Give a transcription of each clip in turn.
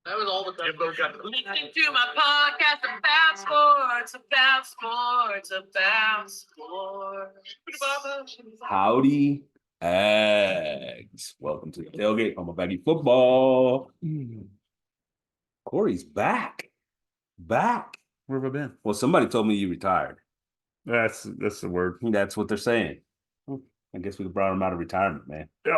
That was all the time. Listening to my podcast about sports, about sports, about sports. Howdy, Ags. Welcome to the tailgate. I'm a Aggie football. Corey's back. Back. Where have I been? Well, somebody told me you retired. That's the word. That's what they're saying. I guess we brought him out of retirement, man. Yep.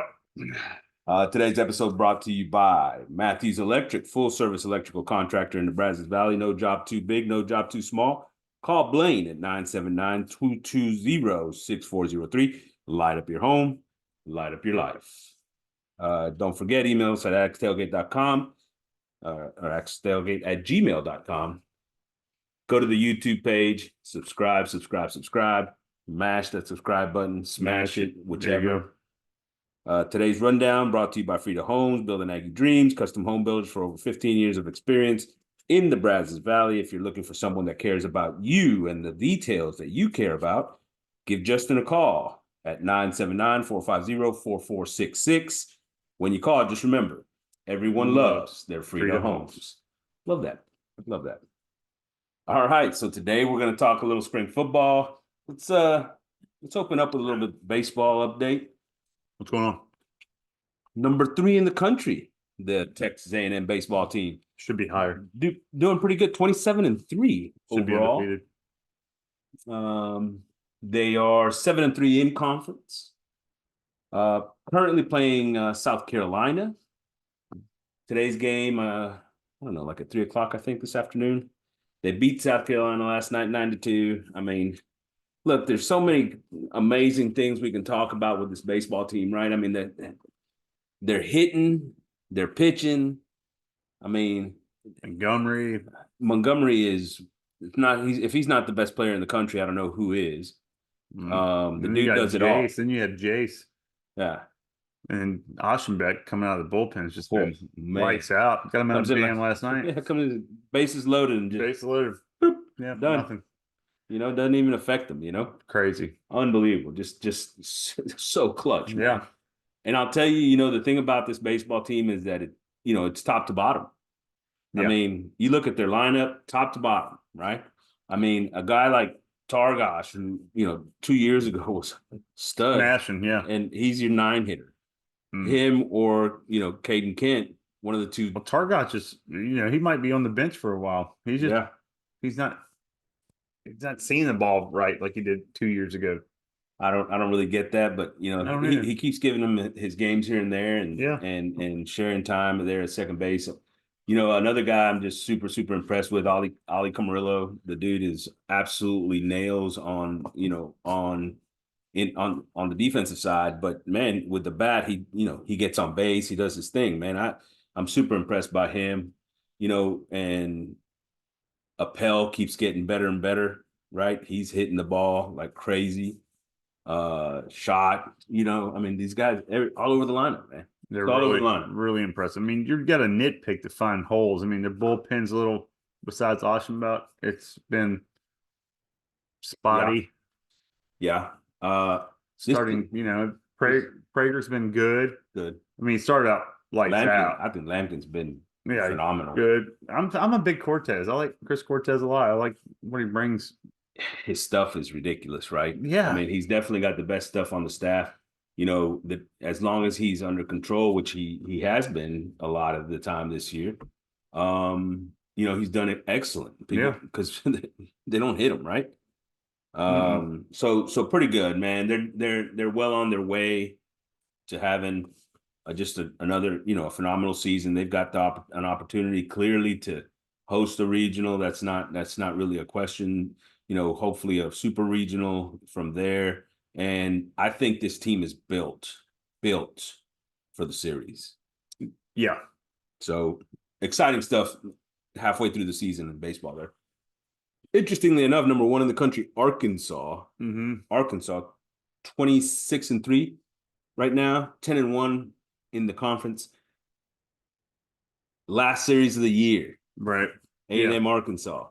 Today's episode brought to you by Matthews Electric, full-service electrical contractor in the Brazos Valley. No job too big, no job too small. Call Blaine at 979-220-6403. Light up your home, light up your life. Don't forget, email us at agstailgate.com or agstailgate@gmail.com. Go to the YouTube page, subscribe. Mash that subscribe button, smash it, whichever. Today's rundown brought to you by Frida Homes, building Aggie dreams, custom home builders for over 15 years of experience in the Brazos Valley. If you're looking for someone that cares about you and the details that you care about, give Justin a call at 979-450-4466. When you call, just remember, everyone loves their Frida Homes. Love that. All right, so today we're going to talk a little spring football. Let's open up with a little bit of baseball update. What's going on? Number 3 in the country, the Texas A&M baseball team. Should be higher. Doing pretty good, 27-3 overall. Should be undefeated. They are 7-3 in conference. Currently playing South Carolina. Today's game, I don't know, like at 3 o'clock, I think, this afternoon. They beat South Carolina last night, 9-2. I mean, look, there's so many amazing things we can talk about with this baseball team, right? I mean, they're hitting, they're pitching. I mean, Montgomery is not. If he's not the best player in the country, I don't know who is. The dude does it all. Then you had Jace. Yeah. And Aschenbeck coming out of the bullpen has just been lights out. Got him out of the band last night. Yeah, coming bases loaded and just bases loaded. Boop, yeah, done. Nothing. Doesn't even affect them, Crazy. Unbelievable. Just so clutch, man. Yeah. And I'll tell you, the thing about this baseball team is that it's top to bottom. Yeah. I mean, you look at their lineup, top to bottom, right? I mean, a guy like Targash, who, 2 years ago was stud. Smashing, yeah. And he's your 9-hitter. Him or, Caden Kent, one of the two. Well, Targash is, he might be on the bench for a while. He's just, he's not seeing the ball right like he did 2 years ago. I don't really get that, but he keeps giving him his games here and there, and sharing time there at second base. Another guy I'm just super impressed with, Ali Camarillo. The dude is absolutely nails on the defensive side, but man, with the bat, he gets on base, he does his thing, man. I'm super impressed by him, and Appel keeps getting better and better, right? He's hitting the ball like crazy. Shot, I mean, these guys all over the lineup, man. They're all over the lineup. Really impressive. I mean, you've got to nitpick to find holes. I mean, their bullpen's a little, besides Aschenbeck, it's been spotty. Yeah. Starting, Prager's been good. Good. I mean, he started out lights out. I think Lampkin's been phenomenal. Good. I'm a big Cortez. I like Chris Cortez a lot. I like what he brings. His stuff is ridiculous, right? Yeah. I mean, he's definitely got the best stuff on the staff. As long as he's under control, which he has been a lot of the time this year, he's done it excellent. Because they don't hit him, right? So pretty good, man. They're well on their way to having another a phenomenal season. They've got an opportunity clearly to host a regional. That's not really a question. Hopefully a super regional from there. And I think this team is built for the series. Yeah. So exciting stuff halfway through the season in baseball there. Interestingly enough, number 1 in the country, Arkansas. Arkansas, 26-3 right now, 10-1 in the conference. Last series of the year. Right. A&M Arkansas.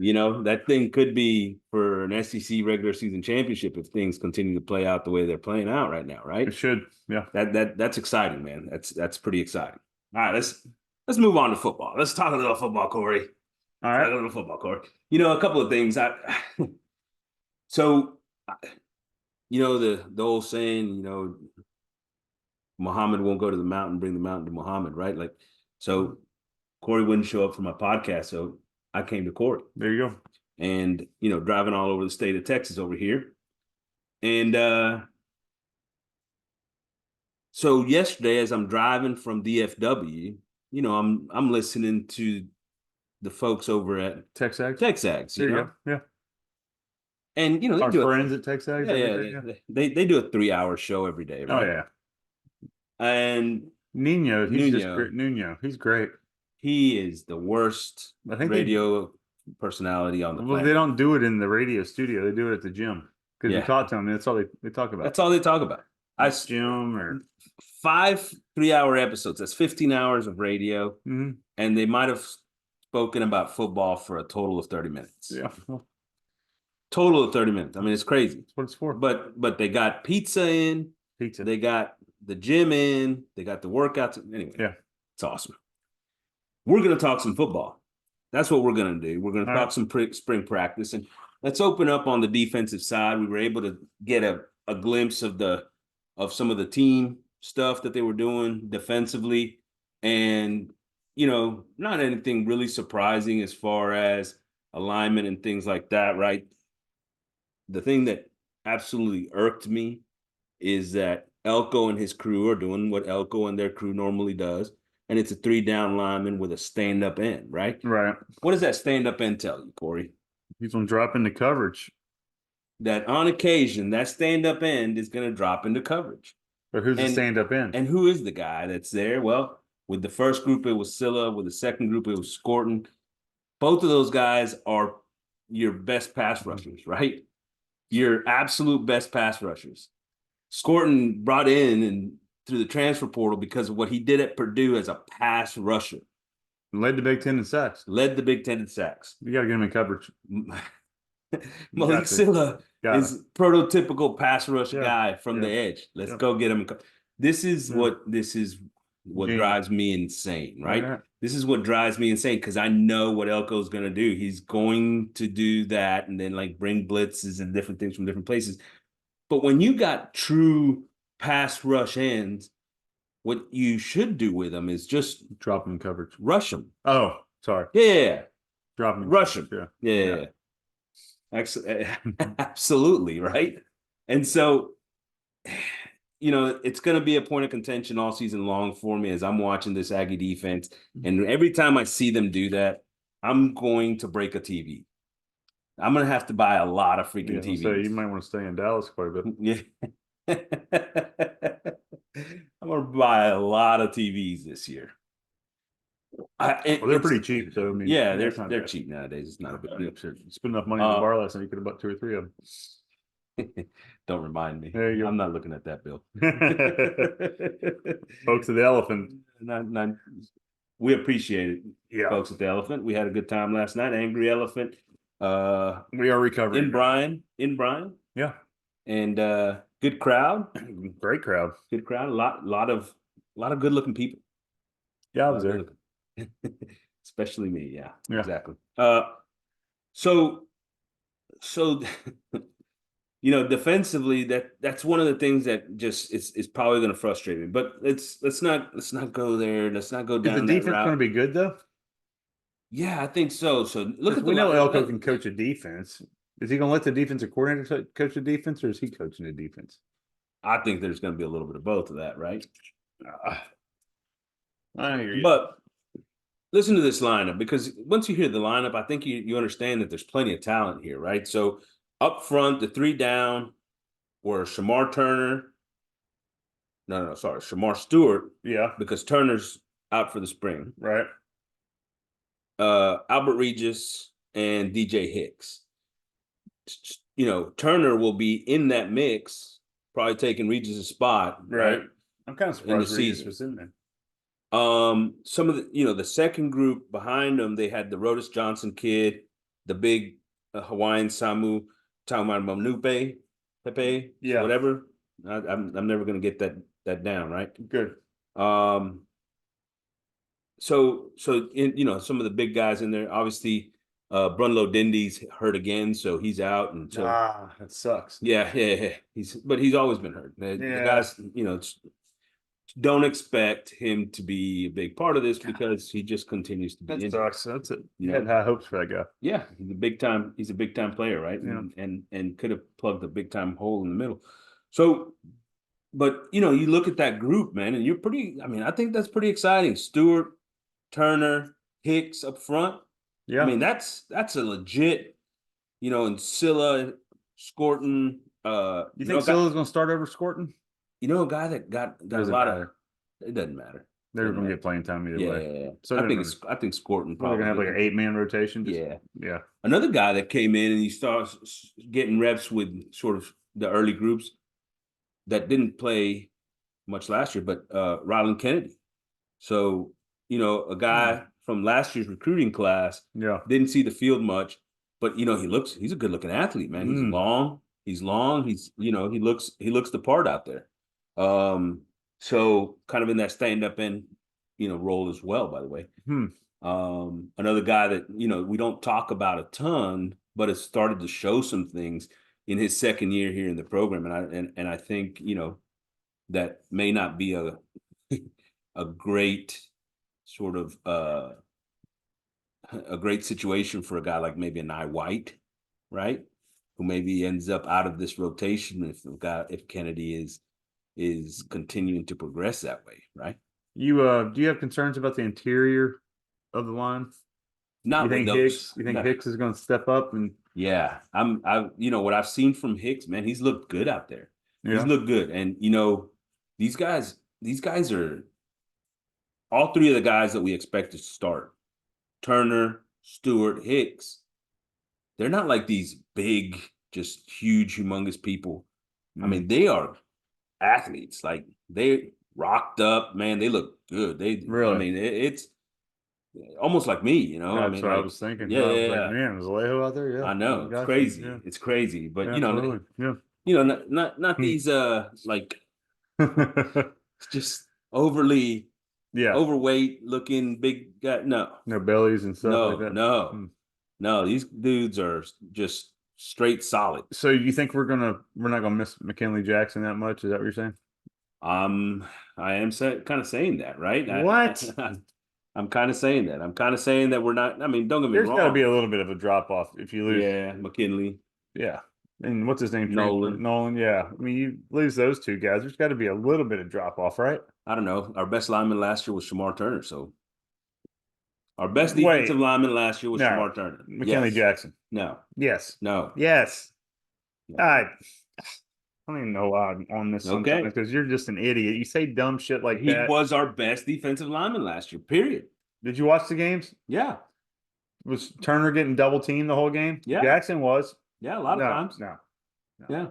That thing could be for an SEC regular season championship if things continue to play out the way they're playing out right now, right? It should. Yeah. That's exciting, man. That's pretty exciting. All right, let's move on to football. Let's talk a little football, Corey. All Talk right. a little football, Corey. You know, a couple of things. So, you know, the old saying, you know, Muhammad won't go to the mountain, bring the mountain to Muhammad, right? Like, so Corey wouldn't show up for my podcast, so I came to Corey. There you go. And, you know, driving all over the state of Texas over here. And so yesterday, as I'm driving from DFW, you know, I'm listening to the folks over at Texas. Texas, There you you know, go. Yeah. and you know, they Our do friends at Texas. they do a 3-hour show every day, Oh right? yeah. And Nino, he's just Nuno, great. Nuno, he's great. he is the worst I think radio personality on the Well, planet. they don't do it in the radio studio. They do it at the gym because Yeah. we talk to them. And that's all they talk about. That's all they talk about. Gym or 5 3-hour episodes. That's 15 hours of radio, Mhm. and they might have spoken about football for a total of 30 minutes. Yeah. Well, Total of 30 minutes. I mean, it's crazy. that's what it's for. But they got pizza in. Pizza. They got the gym in. They got the workouts. Anyway, Yeah. It's awesome. We're going to talk some football. That's what we're going to do. We're going to All talk right. some spring practice. And let's open up on the defensive side. We were able to get a glimpse of some of the team stuff that they were doing defensively. And, you know, not anything really surprising as far as alignment and things like that, right? The thing that absolutely irked me is that Elko and his crew are doing what Elko and their crew normally does, and it's a 3-down lineman with a stand-up end, right? Right. What does that stand-up end tell you, Corey? He's gonna drop into coverage. That on occasion, that stand-up end is going to drop into coverage. But who's the stand-up end? And who is the guy that's there? Well, with the first group, it was Scylla. With the second group, it was Scorton. Both of those guys are your best pass rushers, right? Your absolute best pass rushers. Scorton brought in and through the transfer portal because of what he did at Purdue as a pass rusher. Led the Big Ten in sacks. Led the Big Ten in sacks. You got to get him in coverage. Malik Silla is prototypical pass rush guy from the edge. Let's go get him. This is what drives me insane, right? Yeah. This is what drives me insane because I know what Elko's going to do. He's going to do that and then like bring blitzes and different things from different places. But when you got true pass rush ends, what you should do with them is just drop them in coverage. Rush them. Oh, sorry. Yeah. Drop them. Rush them. Yeah. Absolutely, right? And so, you know, it's going to be a point of contention all season long for me as I'm watching this Aggie defense. And every time I see them do that, I'm going to break a TV. I'm going to have to buy a lot of freaking TVs. So you might want to stay in Dallas quite a bit. Yeah. I'm going to buy a lot of TVs this year. They're pretty cheap, so I mean, yeah, they're cheap nowadays. It's not a big deal. Spend enough money on the bar last night, you could have bought 2 or 3 of them. Don't remind me. There you go. I'm not looking at that bill. Folks at the Elephant. We appreciate it. Yeah. Folks at the Elephant. We had a good time last night. Angry Elephant. We are recovering. In Bryan. Yeah. And good crowd. Great crowd. Good crowd. A lot of good looking people. Yeah, I was there. Especially me. Yeah. Exactly. So you know, defensively, that's one of the things that just is probably going to frustrate me. But let's not go there. Let's not go down. Is the defense going to be good though? Yeah, I think so. So look at we know Elko can coach a defense. Is he going to let the defensive coordinator coach the defense, or is he coaching the defense? I think there's going to be a little bit of both of that, right? I hear you. But listen to this lineup, because once you hear the lineup, I think you understand that there's plenty of talent here, right? So up front, the 3 down were Shamar Turner. No, sorry, Shamar Stewart. Yeah. Because Turner's out for the spring. Right. Albert Regis and DJ Hicks. You know, Turner will be in that mix, probably taking Regis' spot. Right. I'm kind of surprised Regis was in there. Some of the second group behind them, they had the Rodis Johnson kid, the big Hawaiian Samu Taumanupe, Pepe, whatever. I'm never gonna get that down, right? Good. so in some of the big guys in there, obviously, Brunlow Dindy's hurt again, so he's out until that sucks. yeah. He's always been hurt. The guys, don't expect him to be a big part of this because he just continues to be That injured. sucks. That's it. You had high hopes for that guy. Yeah, he's a big time player, right? Yeah. And could have plugged a big time hole in the middle. So, but you look at that group, man, and I think that's pretty exciting. Stewart, Turner, Hicks up front. Yeah. I mean, that's a legit, and Scylla, Scorton. You think Scylla's going to start over Scorton? A guy that got a lot of. It doesn't matter. They're going to get playing time either way. Yeah. So I think Scorton probably going to have like an 8-man rotation. Yeah. Another guy that came in and he starts getting reps with sort of the early groups that didn't play much last year, but Ryland Kennedy. So, a guy from last year's recruiting class didn't see the field much, but he's a good looking athlete, man. He's long. He's he looks the part out there. So kind of in that stand-up end, role as well, by the way. Another guy that, we don't talk about a ton, but has started to show some things in his second year here in the program. And I think, that may not be a great sort of a great situation for a guy like maybe a Nye White, right? Who maybe ends up out of this rotation if Kennedy is continuing to progress that way, right? Do you have concerns about the interior of the line? Not with those. You think Hicks is going to step up? And yeah, what I've seen from Hicks, man, he's looked good out there. Yeah. He's looked good, and these guys are all three of the guys that we expect to start. Turner, Stewart, Hicks. They're not like these big, just huge, humongous people. I mean, they are athletes. Like they rocked up, man. They look good. Really? I mean, it's almost like me, That's what I was thinking. Yeah, I was like, man, was Alejo out there? Yeah, I know. It's crazy. Yeah. It's crazy, but yeah, not these like just overly overweight looking big guy. No bellies and stuff like that. No. These dudes are just straight solid. So you think we're not gonna miss McKinley Jackson that much? Is that what you're saying? I am kind of saying that, right? What? I'm kind of saying that. I'm kind of saying that we're not. I mean, don't get me wrong. There's got to be a little bit of a drop off if you lose. Yeah, McKinley. Yeah, and what's his name? Nolan. Yeah, I mean, you lose those two guys. There's got to be a little bit of drop off, right? I don't know. Our best lineman last year was Shamar Turner. So our best defensive lineman last year was Shamar Turner. McKinley Jackson. No. Yes. No. Yes. I don't even know why I'm on this sometimes because you're just an idiot. You say dumb shit like that. He was our best defensive lineman last year, period. Did you watch the games? Yeah. Was Turner getting double teamed the whole game? Yeah. Jackson was. Yeah, a lot of times. No. Yeah.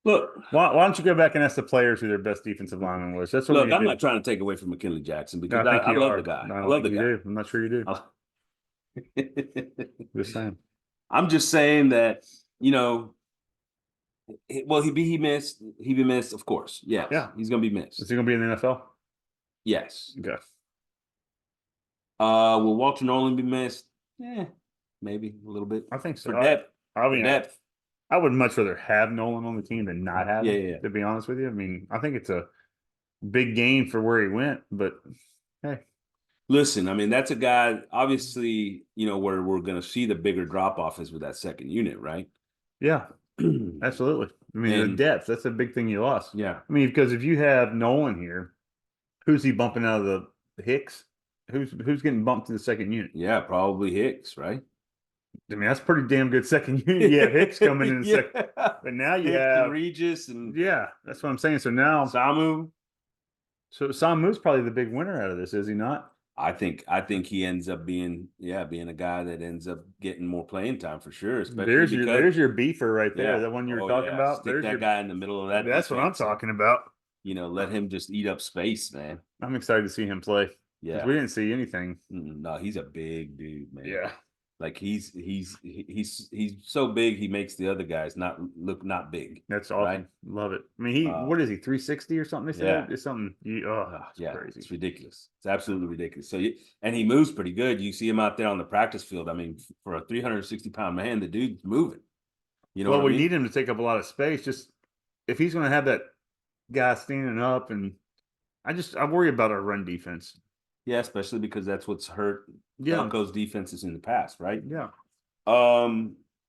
Look. Why don't you go back and ask the players who their best defensive lineman was? That's what I'm not trying to take away from McKinley Jackson because I love the guy. I love the guy. I'm not sure you do. Just saying. I'm just saying that, well, he be missed, of course. Yes. Yeah. He's gonna be missed. Is he gonna be in the NFL? Yes. Okay. Will Walter Nolan be missed? Yeah, maybe a little bit. I think so. For depth. Depth. I would much rather have Nolan on the team than not have him, Yeah. to be honest with you. I mean, I think it's a big gain for where he went, but hey. Listen, I mean, that's a guy, obviously, where we're going to see the bigger drop-off is with that second unit, right? Yeah, absolutely. I mean, the depth, that's a big thing you lost. Yeah. I mean, because if you have Nolan here, who's he bumping out of the Hicks? Who's getting bumped to the second unit? Yeah, probably Hicks, right? I mean, that's pretty damn good second unit. Yeah, Hicks coming in second. But now you have Regis and that's what I'm saying. So now Samu. So Samu's probably the big winner out of this, is he not? I think he ends up being a guy that ends up getting more playing time for sure. There's your beefer right there, the one you were talking about. There's that guy in the middle of that. That's what I'm talking about. Let him just eat up space, man. I'm excited to see him play. Yeah, we didn't see anything. No, he's a big dude, man. Yeah, Like he's so big he makes the other guys look not big. That's awesome. Right? Love it. I mean, what is he, 360 or something? They said it's something. It's yeah, crazy. it's ridiculous. It's absolutely ridiculous. So and he moves pretty good. You see him out there on the practice field. I mean, for a 360-pound man, the dude's moving. You know, well, we I mean? need him to take up a lot of space. Just if he's going to have that guy standing up, and I worry about our run defense. Yeah, especially because that's what's hurt Elko's defenses in the past, right? Yeah.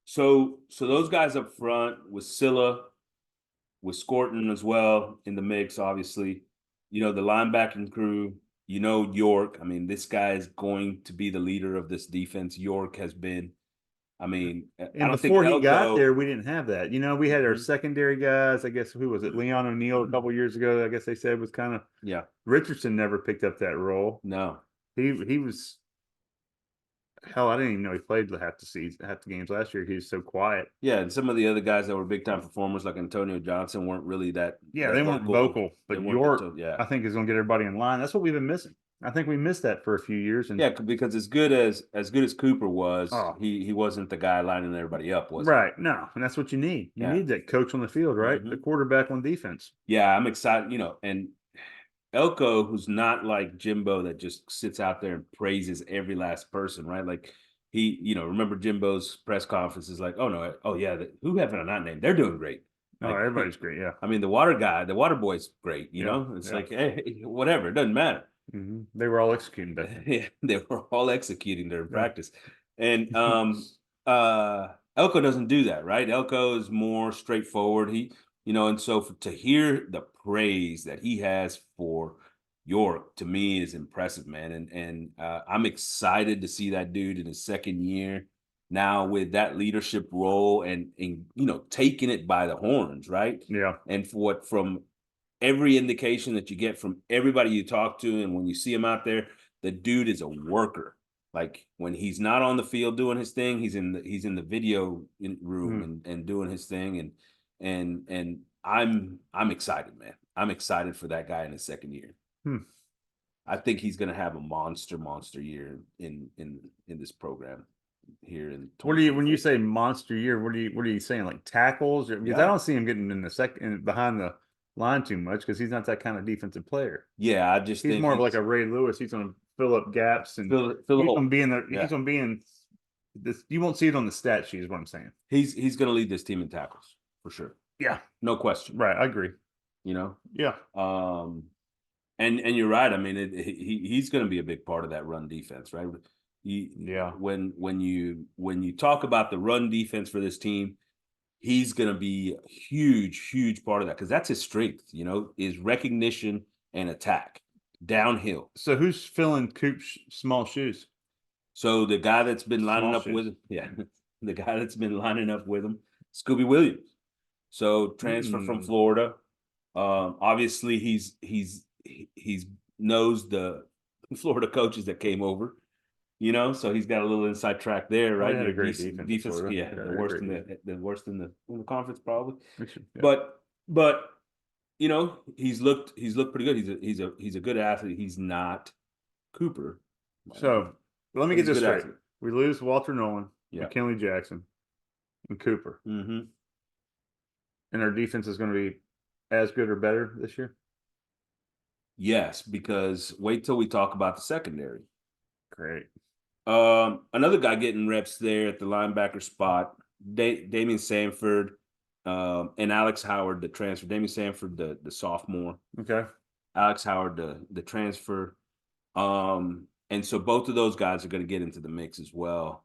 So those guys up front with Scylla, with Scorton as well in the mix, obviously. You know, the linebacking crew, you know, York. I mean, this guy is going to be the leader of this defense. York has been. I mean, and before he got there, we didn't have that. You know, we had our secondary guys. I guess who was it? Leon O'Neal a couple years ago. I guess they said was kind of Richardson never picked up that role. No, he was. Hell, I didn't even know he played half the games last year. He was so quiet. Yeah, and some of the other guys that were big time performers, like Antonio Johnson, weren't really that. Yeah, they weren't vocal. But York, I think, is going to get everybody in line. That's what we've been missing. I think we missed that for a few years. And yeah, because as good as Cooper was, he wasn't the guy lining everybody up, was right? He? No, and that's what you need. You need that coach on the field, right? The quarterback on defense. Yeah, I'm excited. You know, and Elko, who's not like Jimbo that just sits out there and praises every last person, right? Like he, you know, remember Jimbo's press conferences, like, oh yeah, who have I not named? They're doing great. Like, everybody's great. Yeah, I mean, the water boy's great. You know, it's like, hey, whatever, it doesn't matter. They were all executing back then. Yeah, they were all executing during practice, and Elko doesn't do that, right? Elko is more straightforward. He, you know, and so to hear the praise that he has for York, to me, is impressive, man. And I'm excited to see that dude in his second year now with that leadership role and you know, taking it by the horns, right? Yeah. And from every indication that you get from everybody you talk to, and when you see him out there, the dude is a worker. Like when he's not on the field doing his thing, he's in the video room and doing his thing. And I'm excited, man. I'm excited for that guy in his second year. I think he's going to have a monster year in this program here in. What do you, when you say monster year, what are you saying, like tackles? Because I don't see him getting in the second behind the line too much, because he's not that kind of defensive player. Yeah, I just think more of like a Ray Lewis. He's going to fill up gaps and he's going to be in the. He's going to be in this. You won't see it on the stat sheet, is what I'm saying. He's going to lead this team in tackles for sure. Yeah, no question. Right, I agree. You know. Yeah. And you're right. I mean, he's going to be a big part of that run defense, right? When you talk about the run defense for this team, he's going to be a huge part of that, because that's his strength. You know, is recognition and attack downhill. So who's filling Coop's small shoes? So the guy that's been lining up with him, the guy that's been lining up with him, Scooby Williams. So transfer from Florida. Obviously, he's knows the Florida coaches that came over, you know, so he's got a little inside track there, right? Had a great defense. Yeah, the worst in the conference probably. Yeah. But you know, he's looked pretty good. He's a good athlete. He's not Cooper. So let me get this straight. Athlete. We lose Walter Nolan, McKinley Jackson, and Cooper. And our defense is going to be as good or better this year? Yes, because wait till we talk about the secondary. Great. Another guy getting reps there at the linebacker spot, Damian Sanford, and Alex Howard, the transfer. Damian Sanford, the sophomore. Okay. Alex Howard, the transfer. And so both of those guys are going to get into the mix as well,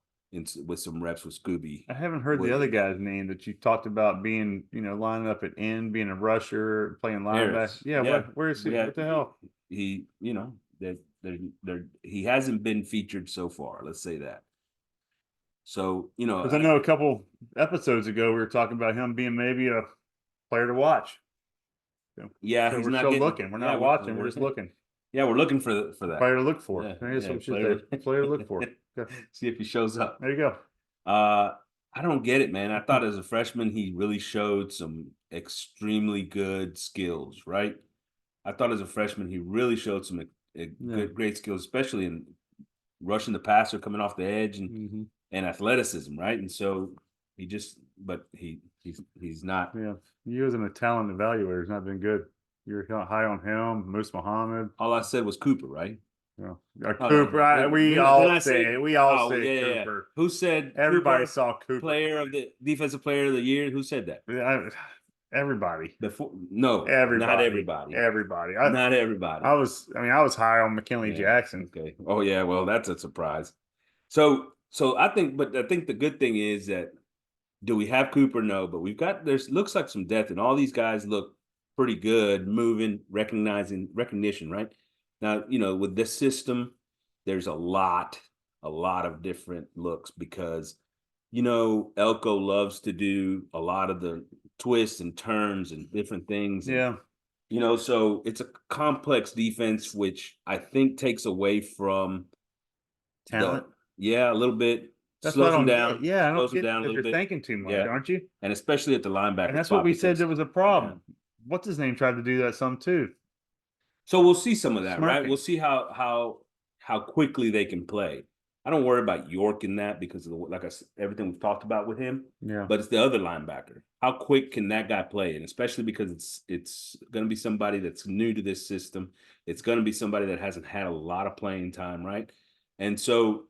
with some reps with Scooby. I haven't heard the other guy's name that you talked about being, you know, lining up at end, being a rusher, playing linebacker. Yeah. Where is he? What the hell? He, you know, he hasn't been featured so far. Let's say that. So, you know, because I know a couple episodes ago we were talking about him being maybe a player to watch. So we're still looking. We're not watching. We're just looking. Yeah, we're looking for that. Player to look for. Player to look for. See if he shows up. There you go. I don't get it, man. I thought as a freshman he really showed some extremely good skills, right? I thought as a freshman he really showed some great skills, especially in rushing the passer, coming off the edge, and and athleticism, right? And so he's not. Yeah, using a talent evaluator has not been good. You're high on him, Moose Muhammad. All I said was Cooper, right? Yeah, Cooper. We all say Cooper. Who said everybody Cooper, saw Cooper? Defensive player of the year? Who said that? Everybody. Not everybody. Everybody. Not everybody. I was high on McKinley Jackson. Okay. Oh yeah. Well, that's a surprise. So I think the good thing is that, do we have Cooper? No, but looks like some depth, and all these guys look pretty good, moving, recognition, right? Now, with this system, there's a lot of different looks because, Elko loves to do a lot of the twists and turns and different things. Yeah. So it's a complex defense, which I think takes away from talent. A little bit. That's slows them down. Yeah, I don't slows them get down a little you're bit. thinking too much, aren't you? And especially at the linebacker. And that's what we said there was a problem. Yeah. What's his name tried to do that some too. So we'll see some of that, right? We'll see how quickly they can play. I don't worry about York in that because of everything we've talked about with him. Yeah. But it's the other linebacker. How quick can that guy play? And especially because it's going to be somebody that's new to this system. It's going to be somebody that hasn't had a lot of playing time, right? And so,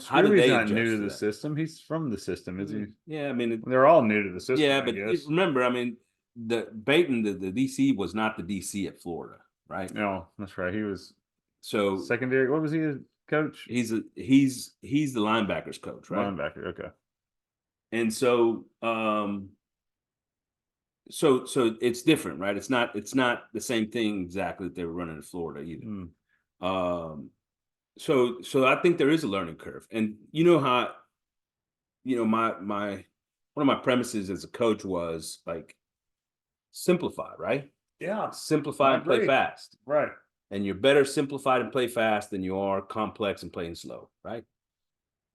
how do they not new to the system? He's from the system, isn't he? Yeah, I mean, they're all new to the system. Yeah, but remember, I mean, the DC was not the DC at Florida, right? No, that's right. He was secondary. What was he, coach? He's the linebackers coach, right? Linebacker, okay. And so, so it's different, right? It's not the same thing exactly that they were running in Florida either. So I think there is a learning curve, and how, my one of my premises as a coach was like, simplify, right? Yeah, simplify and play fast, right? And you're better simplified and play fast than you are complex and playing slow, right?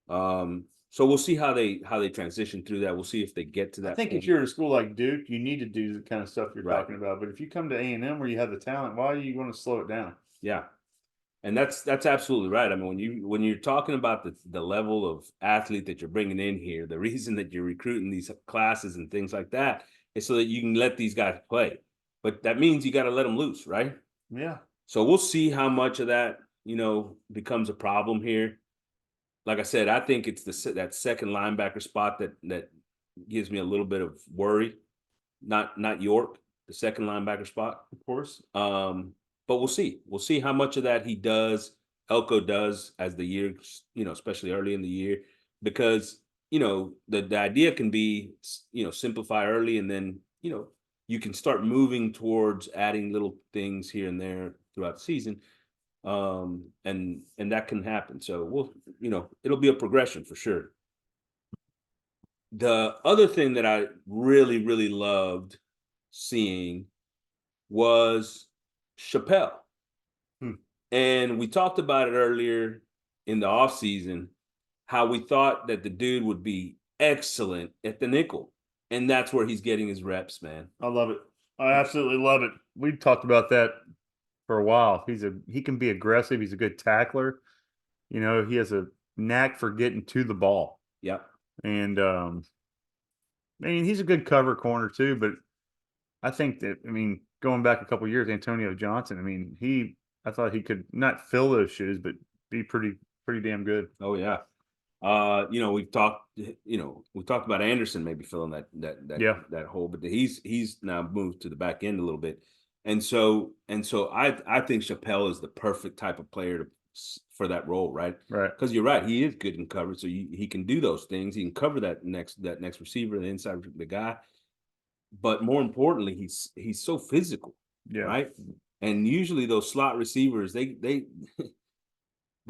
So we'll see how they transition through that. We'll see if they get to that. I think if you're at a school like Duke, you need to do the kind of stuff you're talking about. But if you come to A&M where you have the talent, why are you going to slow it down? Yeah, and that's absolutely right. I mean, when you're talking about the level of athlete that you're bringing in here, the reason that you're recruiting these classes and things like that is so that you can let these guys play. But that means you got to let them loose, right? Yeah. So we'll see how much of that, becomes a problem here. Like I said, I think it's that second linebacker spot that gives me a little bit of worry. Not York, the second linebacker spot, of course. But we'll see. We'll see how much of that Elko does as the year, especially early in the year, because the idea can be, simplify early, and then you can start moving towards adding little things here and there throughout the season. And that can happen. So it'll be a progression for sure. The other thing that I really, really loved seeing was Chappelle. And we talked about it earlier in the offseason, how we thought that the dude would be excellent at the nickel. And that's where he's getting his reps, man. I love it. I absolutely love it. We talked about that for a while. He can be aggressive. He's a good tackler. He has a knack for getting to the ball. Yep. And he's a good cover corner too. But I think that going back a couple of years, Antonio Johnson. I thought he could not fill those shoes, but be pretty damn good. Oh yeah. We've talked about Anderson maybe filling that hole, but he's now moved to the back end a little bit. And so I think Chappelle is the perfect type of player for that role, right? Right. Because you're right, he is good in coverage, so he can do those things. He can cover that next receiver, the inside the guy. But more importantly, he's so physical, right? And usually those slot receivers, they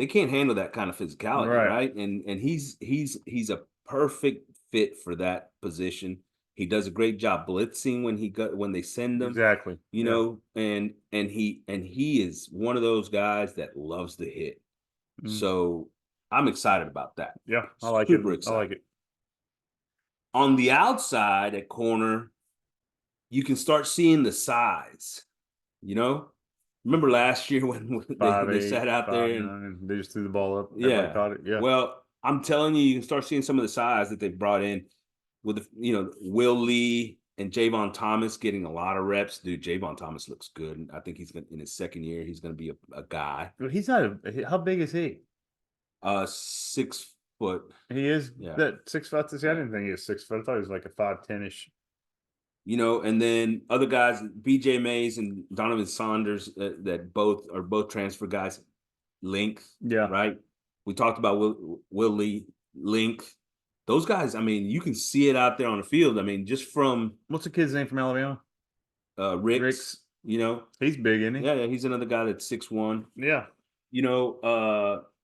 can't handle that kind of physicality, right? And he's a perfect fit for that position. He does a great job blitzing when they send them. Exactly. And he is one of those guys that loves to hit. So I'm excited about that. Yeah, I like Super it. excited. I like it. On the outside at corner, you can start seeing the size. Remember last year when they sat out there and they just threw the ball up? Yeah. Caught it. Yeah. Well, I'm telling you, you can start seeing some of the size that they've brought in with, Will Lee and Javon Thomas getting a lot of reps. Dude, Javon Thomas looks good. I think he's going in his second year. He's going to be a guy. But he's not how big is he? 6 foot. He is Yeah. that 6 foot. I didn't think he was 6 foot. I thought he was like a 5'10" ish. And then other guys, BJ Mays and Donovan Saunders, that both transfer guys. Length, Yeah. right? We talked about Will Lee, length. Those guys, I mean, you can see it out there on the field. I mean, just from What's the kid's name from Alabama? Ricks, he's big, isn't he? Yeah, he's another guy that's 6'1". Yeah.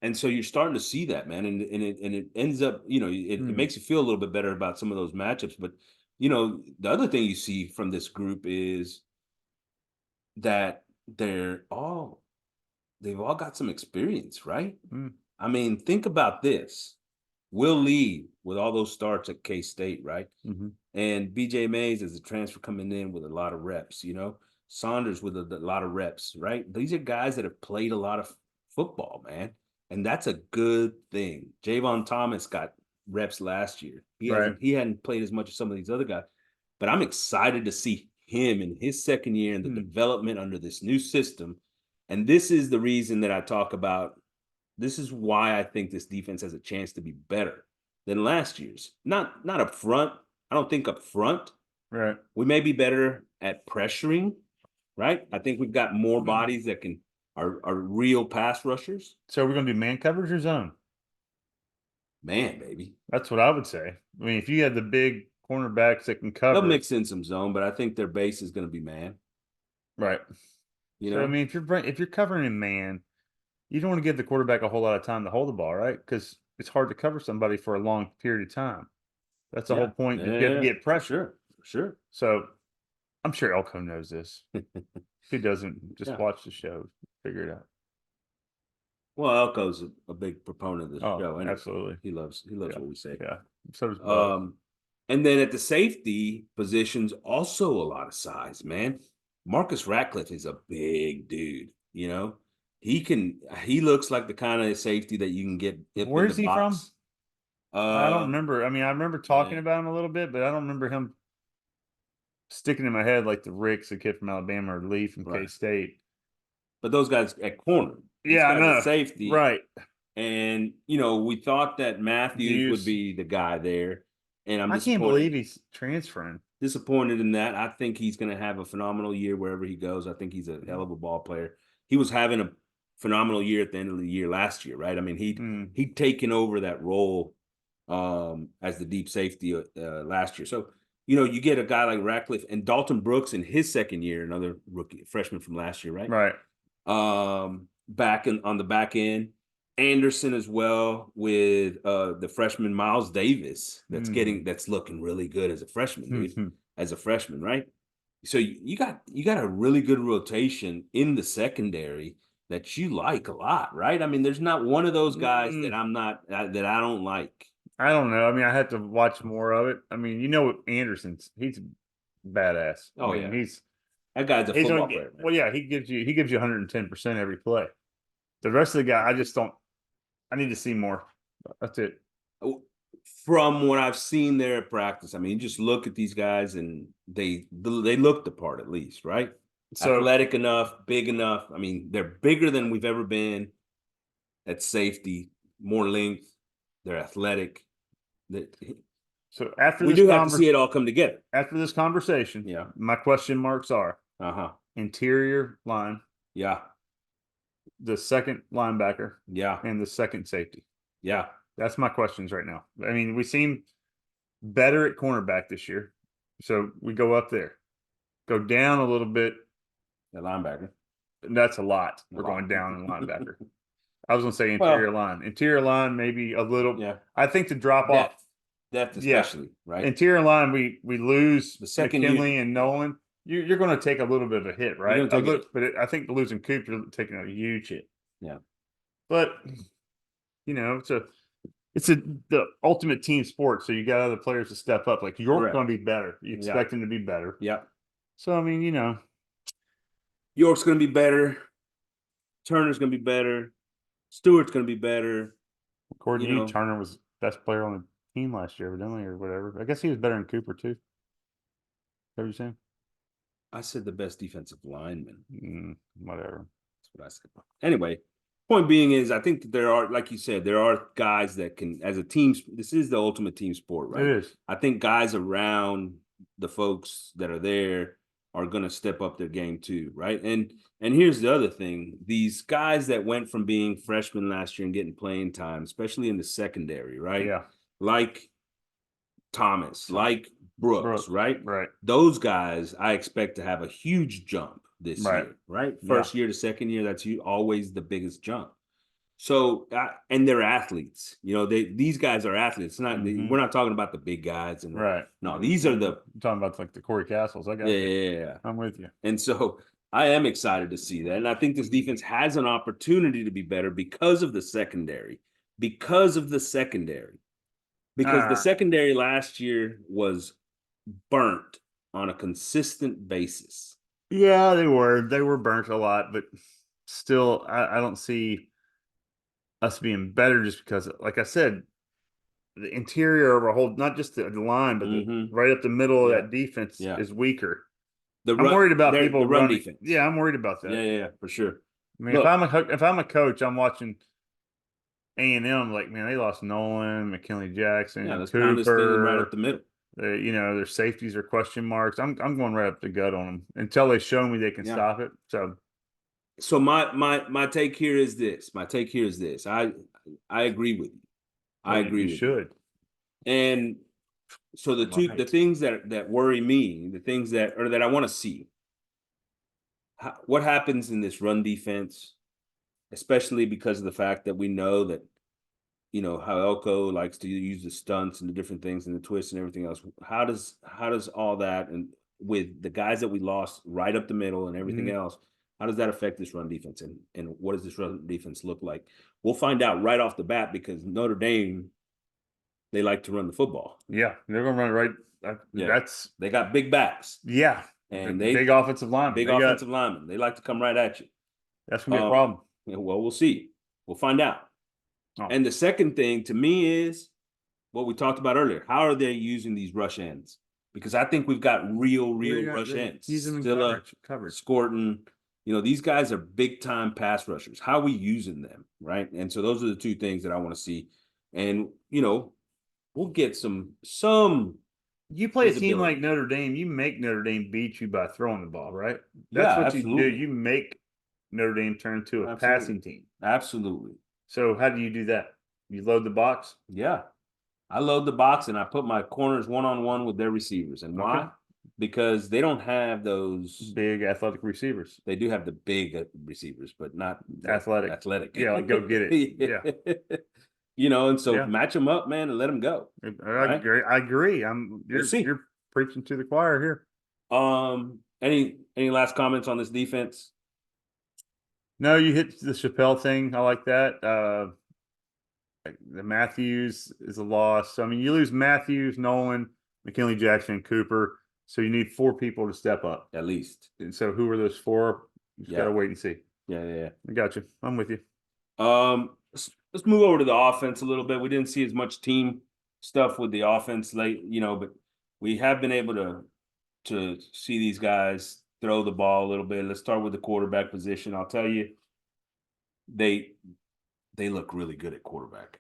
And so you're starting to see that, man, and it ends up, it makes you feel a little bit better about some of those matchups. But the other thing you see from this group is that they've all got some experience, right? I mean, think about this. Will Lee with all those starts at K-State, right? And BJ Mays as a transfer coming in with a lot of reps, Saunders with a lot of reps, right? These are guys that have played a lot of football, man. And that's a good thing. Javon Thomas got reps last year. He hadn't played as much as some of these other guys. But I'm excited to see him in his second year and the development under this new system. And this is the reason that I talk about. This is why I think this defense has a chance to be better than last year's. Not up front. I don't think up front. Right. We may be better at pressuring, right? I think we've got more bodies that are real pass rushers. So we're going to do man coverage or zone? Man, baby. That's what I would say. I mean, if you had the big cornerbacks that can cover, they'll mix in some zone, but I think their base is going to be man. Right. So I mean, if you're covering in man, you don't want to give the quarterback a whole lot of time to hold the ball, right? Because it's hard to cover somebody for a long period of time. That's the whole point. You have to get pressure. Sure. So I'm sure Elko knows this. If he doesn't, just watch the show, figure it out. Well, Elko's a big proponent of the show. Anyway. Absolutely. He loves what we say. Yeah. So does Bud. And then at the safety positions, also a lot of size, man. Marcus Ratcliffe is a big dude, He looks like the kind of safety that you can get. Where is he from? I don't remember. I mean, I remember talking about him a little bit, but I don't remember him sticking in my head like the Ricks, the kid from Alabama, or Lee from K-State. But those guys at corner. Yeah, I know. Safety. Right. And, we thought that Matthews would be the guy there. And I can't believe he's transferring. Disappointed in that. I think he's going to have a phenomenal year wherever he goes. I think he's a hell of a ball player. He was having a phenomenal year at the end of the year last year, right? I mean, he'd taken over that role as the deep safety last year. So, you get a guy like Ratcliffe and Dalton Brooks in his second year, another rookie freshman from last year, right? Right. Back on the back end. Anderson as well with the freshman Miles Davis that's looking really good as a freshman, dude. As a freshman, right? So you got a really good rotation in the secondary that you like a lot, right? I mean, there's not one of those guys that that I don't like. I don't know. I mean, I had to watch more of it. I mean, Anderson's he's badass. Oh, yeah. That guy's a football player. Man. Well, yeah, he gives you 110% every play. The rest of the guy, I need to see more. That's it. From what I've seen there at practice, I mean, you just look at these guys and they look the part at least, right? So, athletic enough, big enough. I mean, they're bigger than we've ever been at safety, more length. They're athletic. So after we do have to see it all come together. After this conversation, my question marks are interior line. Yeah. The second linebacker. Yeah. And the second safety. Yeah. That's my questions right now. I mean, we seem better at cornerback this year. So we go up there. Go down a little bit. At linebacker. And that's a lot. We're going down in linebacker. I was going to say interior line. Interior line, maybe a little. Yeah. I think the drop off. Depth especially, right? Interior line, we lose the second McKinley and Nolan. You're going to take a little bit of a hit, right? But I think losing Coop, you're taking a huge hit. Yeah. But, it's the ultimate team sport. So you got other players to step up. Like York's going to be better. You expect him to be better. Yeah. So, I mean, York's going to be better. Turner's going to be better. Stewart's going to be better. According you to you, know, Turner was best player on the team last year, evidently, or whatever. I guess he was better than Cooper too. Is that what you're saying? I said the best defensive lineman. Whatever. That's what I said. Anyway, point being is, I think that there are, like you said, there are guys that can, as a team, this is the ultimate team sport, right? It is. I think guys around the folks that are there are going to step up their game too, right? And here's the other thing: these guys that went from being freshmen last year and getting playing time, especially in the secondary, right? Yeah. Like Thomas, like Brooks, right? Right. Those guys I expect to have a huge jump this Right. year, right? Yeah. First year to second year, that's always the biggest jump. So, and they're athletes. You know, these guys are athletes. It's not we're not talking about the big guys, and Right. no, these are the I'm talking about like the Corey Castles. I got yeah, you. yeah, yeah. I'm with you. And so I am excited to see that, and I think this defense has an opportunity to be better because of the secondary, because of the secondary, because the secondary last year was burnt on a consistent basis. Yeah, they were. They were burnt a lot, but still, I don't see us being better just because, like I said, the interior of our whole, not just the line, but right up the middle of that defense is weaker. I'm worried about people the run running. defense. Yeah, I'm worried about that. Yeah, for sure. I mean, if I'm a coach, I'm watching A&M. Like, man, they lost Nolan, McKinley Jackson, that's Cooper, pound is stealing right up the middle. You know, their safeties are question marks. I'm going right up the gut on them until they show me they can stop it. So my take here is this. My take here is this. I agree with you. I agree with you. And so the things that worry me, the things that I want to see, what happens in this run defense, especially because of the fact that we know that, you know, how Elko likes to use the stunts and the different things and the twists and everything else. How does all that, and with the guys that we lost right up the middle and everything else, how does that affect this run defense, and what does this run defense look like? We'll find out right off the bat, because Notre Dame, they like to run the football. Yeah, they're going to run right. They got big backs. Yeah, and big offensive linemen. Big offensive linemen. They like to come right at you. That's gonna be a problem. Well, we'll see. We'll find out. And the second thing to me is what we talked about earlier. How are they using these rush ends? Because I think we've got real rush ends. Stilla, coverage. Scorton, you know, these guys are big time pass rushers. How are we using them, right? And so those are the two things that I want to see. And, you know, we'll get some. You play a team like Notre Dame, you make Notre Dame beat you by throwing the ball, right? That's what you do. You make Notre Dame turn to a passing team. Absolutely. So how do you do that? You load the box? Yeah. I load the box and I put my corners one-on-one with their receivers. And why? Because they don't have those big athletic receivers. They do have the big receivers, but not athletic. Yeah, like go get it. Yeah. You know, and so match them up, man, and let them go. I agree. You're preaching to the choir here. Any last comments on this defense? No, you hit the Chappelle thing. I like that. The Matthews is a loss. So, I mean, you lose Matthews, Nolan, McKinley Jackson, and Cooper. So you need 4 people to step up at least. And so who are those 4? You just gotta wait and see. Yeah. I got you. I'm with you. Let's move over to the offense a little bit. We didn't see as much team stuff with the offense late, you know, but we have been able to see these guys throw the ball a little bit. Let's start with the quarterback position. I'll tell you, they look really good at quarterback.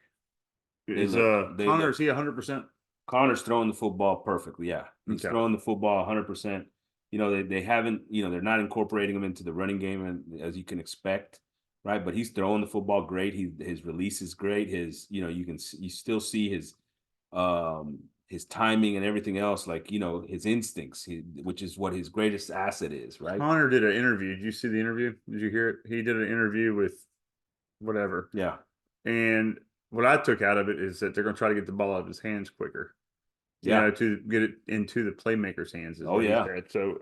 Is Connor, is he 100%? Connor's throwing the football perfectly. Yeah, he's throwing the football 100%. You know, they haven't, you know, they're not incorporating him into the running game, and as you can expect. Right, but he's throwing the football great. His release is great. You still see his timing and everything else, like, you know, his instincts, which is what his greatest asset is. Right. Connor did an interview. Did you see the interview? Did you hear it? He did an interview with whatever. Yeah. And what I took out of it is that they're going to try to get the ball out of his hands quicker. You know, to get it into the playmaker's hands. So.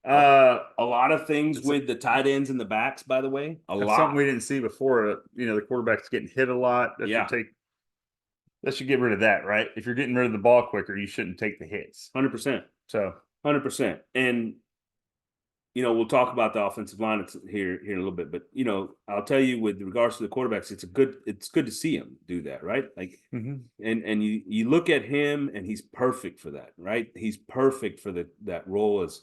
A lot of things with the tight ends and the backs, by the way. Something we didn't see before. You know, the quarterback's getting hit a lot. That should get rid of that, right? If you're getting rid of the ball quicker, you shouldn't take the hits. 100%. So 100%. And we'll talk about the offensive line here in a little bit, but I'll tell you with regards to the quarterbacks, it's good to see him do that, right? Like, and you look at him and he's perfect for that, right? He's perfect for that role as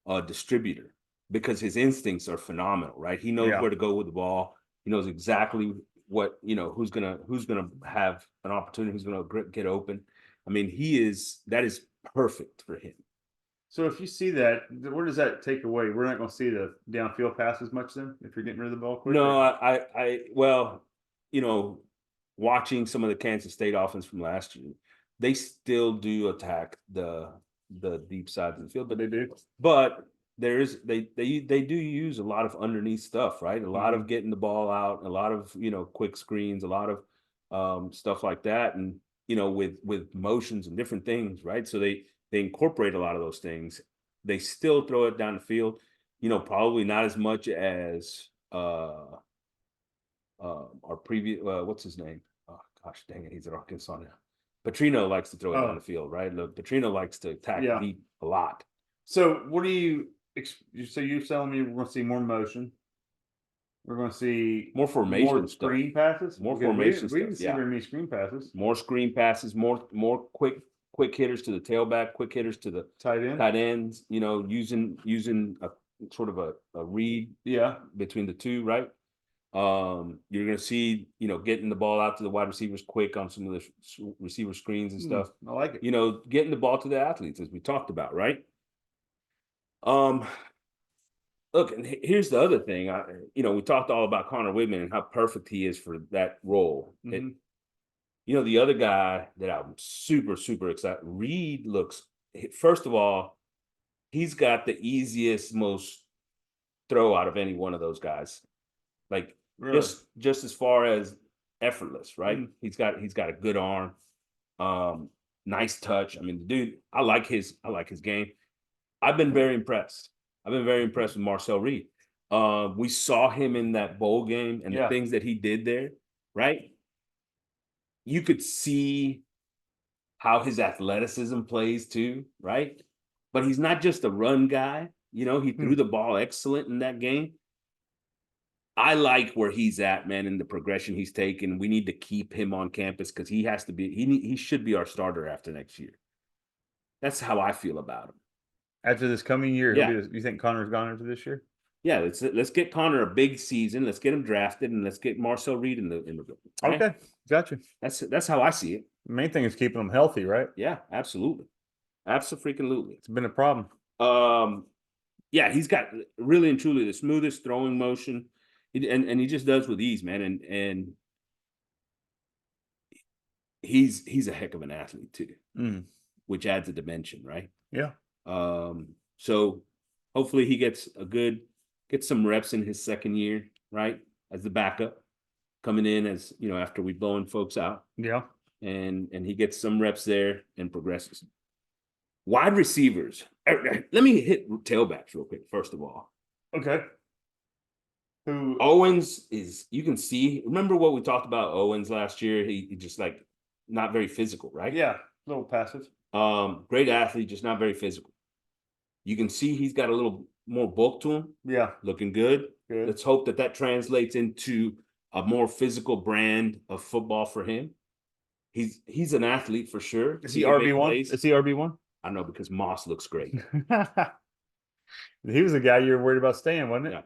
a distributor because his instincts are phenomenal, right? He knows where to go with the ball. He knows exactly what who's gonna have an opportunity, who's gonna get open. I mean, that is perfect for him. So if you see that, where does that take away? We're not going to see the downfield pass as much then if you're getting rid of the ball quicker. No, well, watching some of the Kansas State offense from last year, they still do attack the deep sides of the field, but they do. But they do use a lot of underneath stuff, right? A lot of getting the ball out, a lot of quick screens, a lot of stuff like that, and with motions and different things, right? So they incorporate a lot of those things. They still throw it down the field, probably not as much as our previous what's his name? Oh gosh, dang it, he's at Arkansas now. Petrino likes to throw it down the field, right? Look, Petrino likes to attack deep a lot. So what do you? So you're telling me we're going to see more motion? We're going to see more formation, more screen passes, more formation. We didn't see very many screen passes. More screen passes, more quick hitters to the tailback, quick hitters to the tight ends. Using a sort of a read, between the two, right? You're going to see, getting the ball out to the wide receivers quick on some of the receiver screens and stuff. I like it. Getting the ball to the athletes, as we talked about, right? Look, and here's the other thing. We talked all about Connor Whitman and how perfect he is for that role. The other guy that I'm super, super excited, Reed looks, first of all, he's got the easiest, most throw out of any one of those guys. Like, really? just as far as effortless, right? He's got a good arm, nice touch. I mean, the dude, I like his game. I've been very impressed. With Marcel Reed. We saw him in that bowl game and the things that he did there, right? You could see how his athleticism plays too, right? But he's not just a run guy. He threw the ball excellent in that game. I like where he's at, man, in the progression he's taken. We need to keep him on campus because he has to be. He should be our starter after next year. That's how I feel about him. After this coming year, you think Connor's gone after this year? Yeah, let's get Connor a big season. Let's get him drafted, and let's get Marcel Reed in the right? Okay, gotcha. That's how I see it. The main thing is keeping him healthy, right? Yeah, absolutely, absolutely. It's been a problem. Yeah, he's got really and truly the smoothest throwing motion, and he just does with ease, man. And he's a heck of an athlete too, which adds a dimension, right? Yeah. So hopefully he gets some reps in his second year, right? As the backup coming in as, after we blowing folks out. Yeah. And he gets some reps there and progresses. Wide receivers. Let me hit tailbacks real quick, first of all. Okay. Owens is, you can see, remember what we talked about Owens last year? He just like not very physical, right? Yeah. A little passive. Great athlete, just not very physical. You can see he's got a little more bulk to him. Yeah. Looking good. Let's hope that translates into a more physical brand of football for him. He's an athlete for sure. Is he RB1? Is he RB1? I know, because Moss looks great. He was the guy you were worried about staying, wasn't it? Yeah.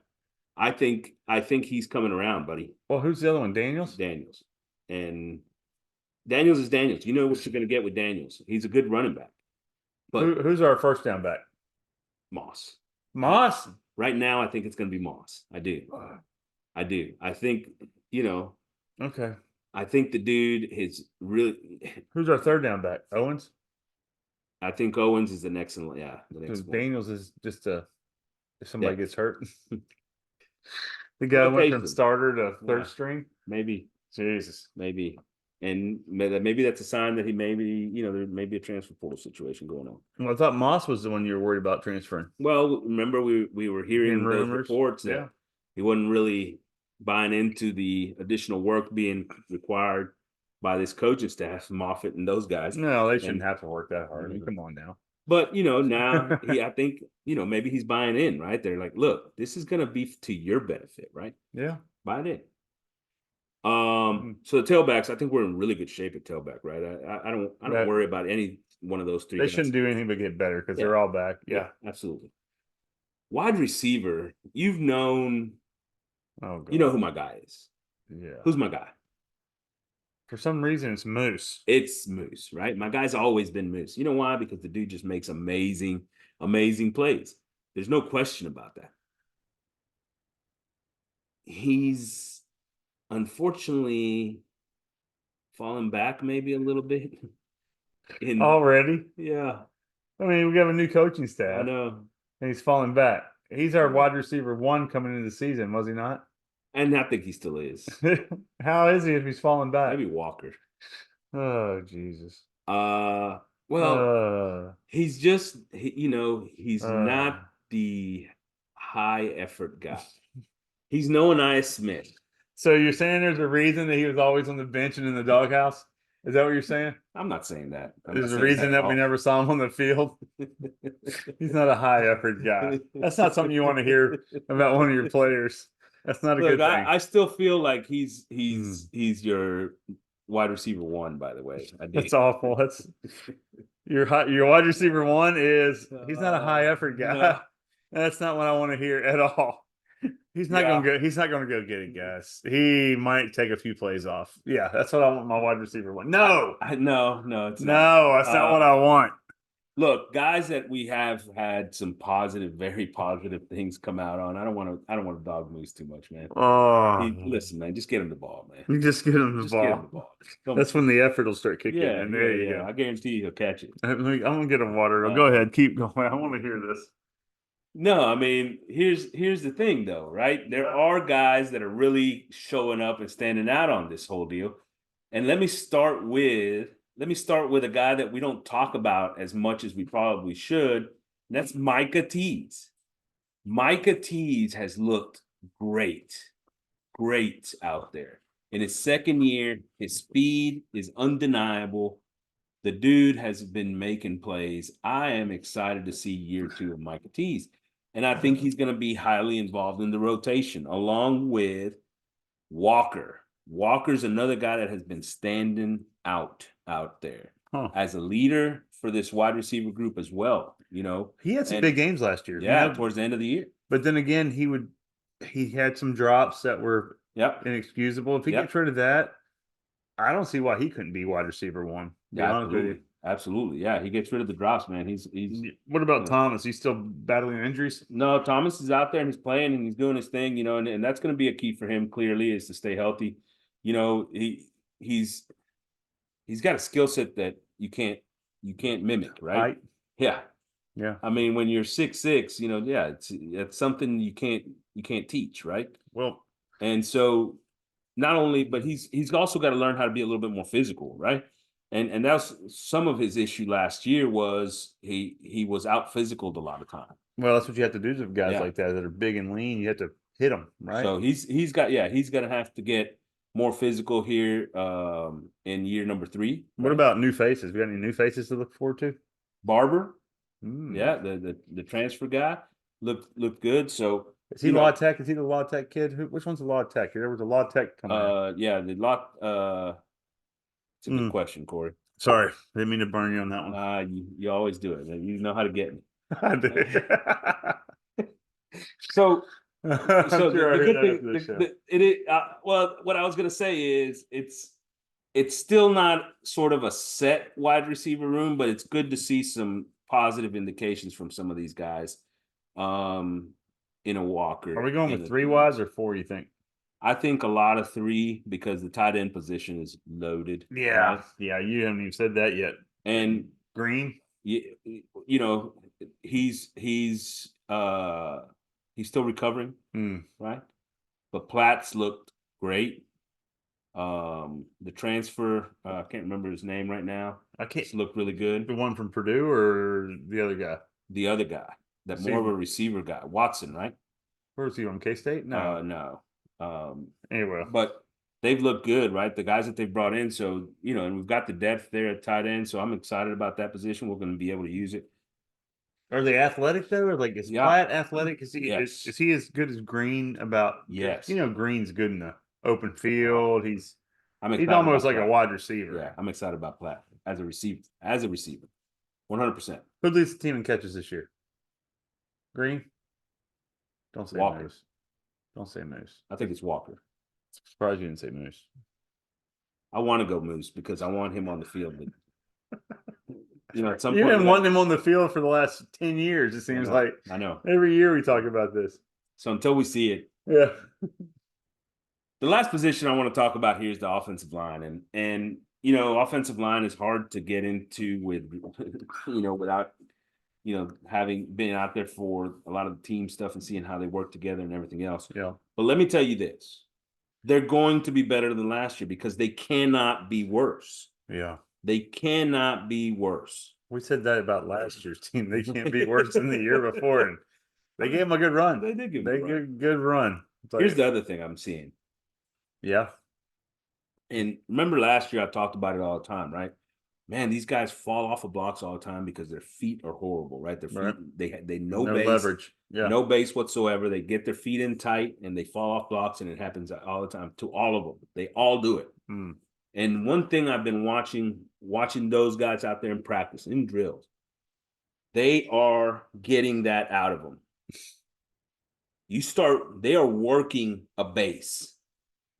I think he's coming around, buddy. Well, who's the other one? Daniels? Daniels. And Daniels is Daniels. You know what you're going to get with Daniels. He's a good running back. But who's our first down back? Moss. Moss? Right now, I think it's going to be Moss. I do. I think, Okay. I think the dude is really. Who's our third down back? Owens? I think Owens is the next one. Yeah. Daniels is just if somebody gets hurt. The guy went from starter to third string? Maybe. Jesus. Maybe. And maybe that's a sign that he maybe, there may be a transfer portal situation going on. Well, I thought Moss was the one you were worried about transferring. Well, remember we were hearing those reports that he wasn't really buying into the additional work being required by this coaching staff, Moffitt and those guys. No, they shouldn't have to work that hard. Come on now. But now I think maybe he's buying in, right? They're like, look, this is gonna be to your benefit, right? Yeah. Buy it in. Mm. So the tailbacks, I think we're in really good shape at tailback, right? I don't That- worry about any one of those three They guys. shouldn't do anything but get better because Yeah. they're all back. Yeah. Absolutely. Wide receiver, you've known, Oh god. you know who my guy is. Yeah. Who's my guy? For some reason, it's Moose. It's Moose, right? My guy's always been Moose. You know why? Because the dude just makes amazing, amazing plays. There's no question about that. He's unfortunately fallen back maybe a little bit. Already? Yeah, I mean, we have a new coaching I staff, know. and he's falling back. He's our wide receiver 1 coming into the season, was he not? And I think he still is. How is he if he's falling back? Maybe Walker. Oh Jesus. Well, he's just he's uh, not the high effort guy. He's no Anais Smith. So you're saying there's a reason that he was always on the bench and in the doghouse? Is that what you're saying? I'm not saying that. There's a reason that we never saw him on the field. He's not a high effort guy. That's not something you want to hear about one of your players. That's not a good thing. I still feel like he's your wide receiver 1, by the way. That's awful. That's your wide receiver 1 is he's not a high effort guy. No. That's not what I want to hear at all. He's not gonna go. He's not gonna go get it, guys. He might take a few plays off. Yeah, that's what I want my wide receiver 1. No, no, it's not. No, that's not what I want. Look, guys that we have had some positive, very positive things come out on. I don't want to dog Moose too much, man. Oh, Listen, man, just get him the ball, man. you just get him the Get him ball. the ball. That's when the effort will start kicking Yeah, in. There you yeah. go. I guarantee you he'll catch it. I'm gonna get him water. Go ahead, keep going. I want to hear this. No, I mean, here's the thing though, right? There are guys that are really showing up and standing out on this whole deal. And let me start with a guy that we don't talk about as much as we probably should. And that's Micah Tease. Micah Tease has looked great out there. In his second year, his speed is undeniable. The dude has been making plays. I am excited to see year 2 of Micah Tease. And I think he's going to be highly involved in the rotation, along with Walker. Walker's another guy that has been standing out there as a leader for this wide receiver group as well. He had some big games last year. Yeah, towards the end of the year. But then again, he had some drops that were inexcusable. If he gets rid of that, I don't see why he couldn't be wide receiver 1. Absolutely. Yeah, he gets rid of the drops, man. He's What about Thomas? He's still battling injuries? No, Thomas is out there and he's playing and he's doing his thing, and that's going to be a key for him clearly, is to stay healthy. He's got a skill set that you can't mimic, right? Yeah. I mean, when you're 6'6", it's something you can't teach, right? Well, and so not only, but he's also got to learn how to be a little bit more physical, right? And that's some of his issue last year, was he was out physicaled a lot of time. Well, that's what you have to do to guys like that are big and lean. You have to hit them, right? So he's gonna have to get more physical here in year number 3. What about new faces? We got any new faces to look forward to? Barber, the transfer guy looked good. So is he Law Tech? Is he the Law Tech kid? Which one's the Law Tech? There was a Law Tech coming. The Law. It's a good question, Corey. Sorry, I didn't mean to burn you on that one. You always do it. You know how to get me. I do. So sure what I was gonna say is it's still not sort of a set wide receiver room, but it's good to see some positive indications from some of these guys. In a Walker. Are we going with 3 wides or 4, you think? I think a lot of 3, because the tight end position is loaded. Yeah. Right? Yeah, you haven't even said that yet. And Green, he's still recovering, right? But Platts looked great. The transfer, I can't remember his name right now. It's looked really good. The one from Purdue or the other guy? The other guy, more of a receiver guy, Watson, right? Where is he on K-State? No, no. Anyway, but they've looked good, right? The guys that they've brought in. So, and we've got the depth there at tight end. So I'm excited about that position. We're going to be able to use it. Are they athletic though? Or like is Yeah. Platt athletic? Is he Yes. is he as good as Green about Yes. you know Green's good in the open field. He's I'm he's excited almost about like a Platt. wide receiver. Yeah, I'm excited about Platt as a receiver. As a receiver. 100%. Who leads the team in catches this year? Green? Don't say Walker. Moose. Don't say Moose. I think it's Walker. Surprised you didn't say Moose. I want to go Moose because I want him on the field. But, at some You've point, been wanting him on the field for the last 10 years. It seems like I know. every year we talk about this. So until we see it, Yeah. the last position I want to talk about here is the offensive line, and offensive line is hard to get into with without having been out there for a lot of the team stuff and seeing how they work together and everything else. Yeah. But let me tell you this. They're going to be better than last year because they cannot be worse. Yeah. They cannot be worse. We said that about last year's team. They can't be worse than the year before. And they gave them a good run. They did give them a good run. Here's the other thing I'm seeing. Yeah. And remember last year I talked about it all the time, right? Man, these guys fall off of blocks all the time because their feet are horrible, right? Their feet, they no base, leverage, no base whatsoever. They get their feet in tight and they fall off blocks, and it happens all the time to all of them. They all do it. Mm. And one thing I've been watching those guys out there in practice, in drills, they are getting that out of them. They are working a base.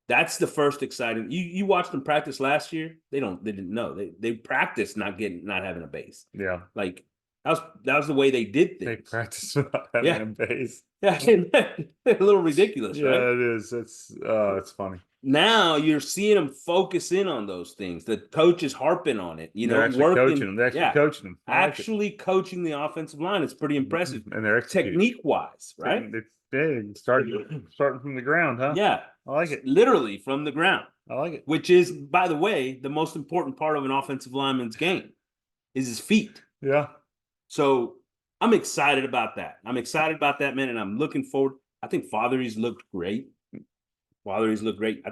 That's the first exciting. You watched them practice last year. They didn't know. They practiced not having a base. Yeah. Like that was the way they did things. They practiced without having a base. Yeah. A little ridiculous, right? Yeah, it is. It's funny. Now you're seeing them focus in on those things. The coach is harping on it. They're actually coaching them. They're actually coaching them. Actually coaching the offensive line. It's pretty impressive. And they're technique-wise, right? It's big. Starting from the ground, huh? Yeah. I like it. Literally from the ground. I like it. Which is, by the way, the most important part of an offensive lineman's game is his feet. Yeah. So I'm excited about that. I'm excited about that, man, and I'm looking forward. I think Father's looked great. I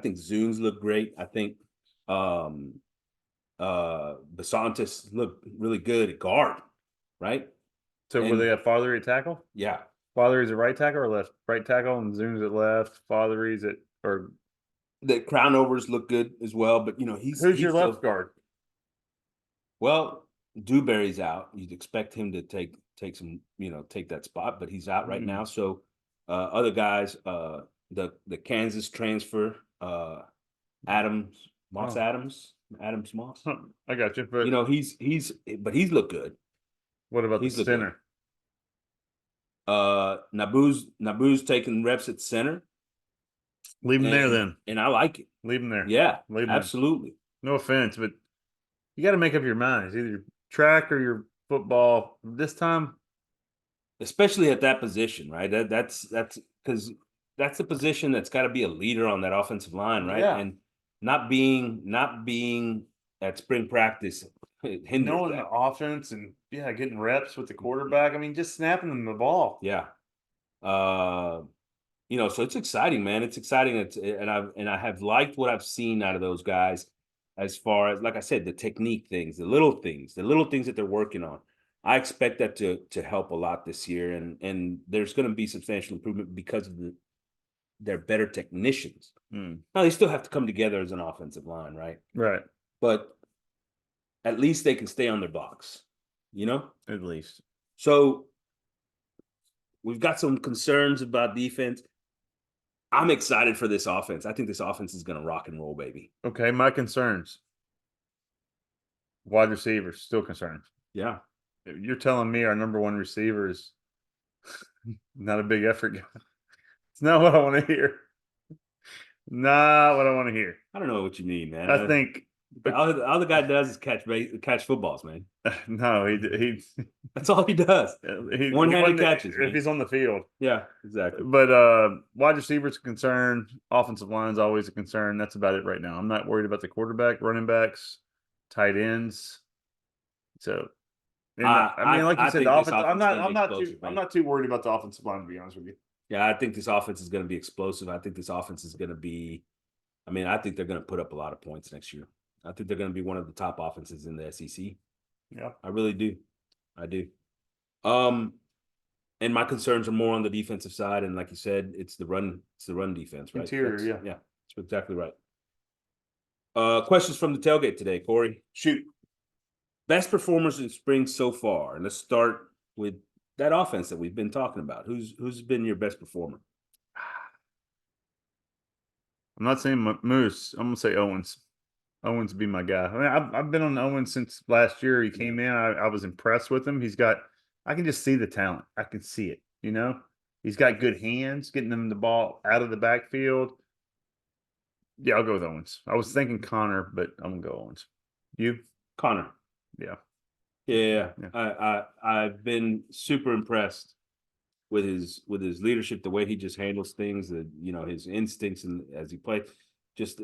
think Zunes looked great. I think Basantis looked really good at guard, right? So will they have Father at tackle? Yeah. Father's at right tackle or left? Right tackle and Zunes at left. Father's at or the crown overs look good as well, but who's your left guard? Well, Dewberry's out. You'd expect him to take some, take that spot, but he's out right now. So other guys, the Kansas transfer, Adams Moss. I got you. But he's looked good. What about the center? Naboo's taking reps at center. Leave him there then. And I like it. Leave him there. Yeah, leave him absolutely. There. No offense, but you got to make up your mind. It's either your track or your football. This time, especially at that position, right? That's because that's the position that's got to be a leader on that offensive line, right? Yeah. And not being at spring practice knowing the offense and getting reps with the quarterback. I mean, just snapping them the ball. Yeah. So it's exciting, man. It's exciting. And I have liked what I've seen out of those guys as far as, like I said, the technique things, the little things that they're working on. I expect that to help a lot this year, and there's going to be substantial improvement because of they're better technicians. Now they still have to come together as an offensive line, right? Right. But at least they can stay on their blocks, At least. So we've got some concerns about defense. I'm excited for this offense. I think this offense is going to rock and roll, baby. Okay, my concerns. Wide receivers, still concerned. Yeah. You're telling me our number one receiver is not a big effort guy. It's not what I want to hear. Not what I want to hear. I don't know what you mean, man. I think all the guy does is catch footballs, man. No, he that's all he does. One-handed catches. If he's on the field. Yeah, exactly. But wide receivers a concern. Offensive line is always a concern. That's about it right now. I'm not worried about the quarterback, running backs, tight ends. So I mean, like you said, the offense. I'm not too worried about the offensive line, to be honest with you. Yeah, I think this offense is going to be explosive. I think this offense is going to be. I think they're going to put up a lot of points next year. I think they're going to be one of the top offenses in the SEC. Yeah, I really do. I do. And my concerns are more on the defensive side, and like you said, it's the run defense, right? Interior, yeah. Yeah, that's exactly right. Questions from the tailgate today, Corey. Shoot. Best performers in spring so far, and let's start with that offense that we've been talking about. Who's been your best performer? I'm not saying Moose. I'm gonna say Owens. Owens would be my guy. I mean, I've been on Owens since last year. He came in. I was impressed with him. I can just see the talent. I can see it. You know, he's got good hands, getting them the ball out of the backfield. Yeah, I'll go with Owens. I was thinking Connor, but I'm gonna go Owens. You? Connor. Yeah. Yeah. Yeah. I've been super impressed with his leadership, the way he just handles things, his instincts and as he plays, just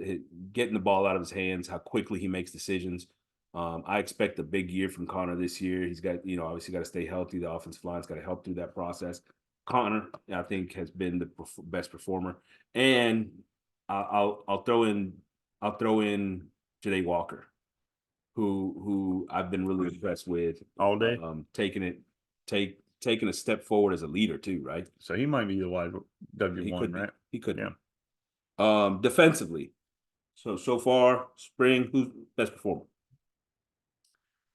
getting the ball out of his hands, how quickly he makes decisions. I expect a big year from Connor this year. He's got, obviously got to stay healthy. The offensive line's got to help through that process. Connor, I think, has been the best performer, and I'll throw in Janae Walker, who I've been really impressed with All day. Taking a step forward as a leader too, right? So he might be the wide W1, right? He could. Yeah. Defensively, so far spring, who's best performer?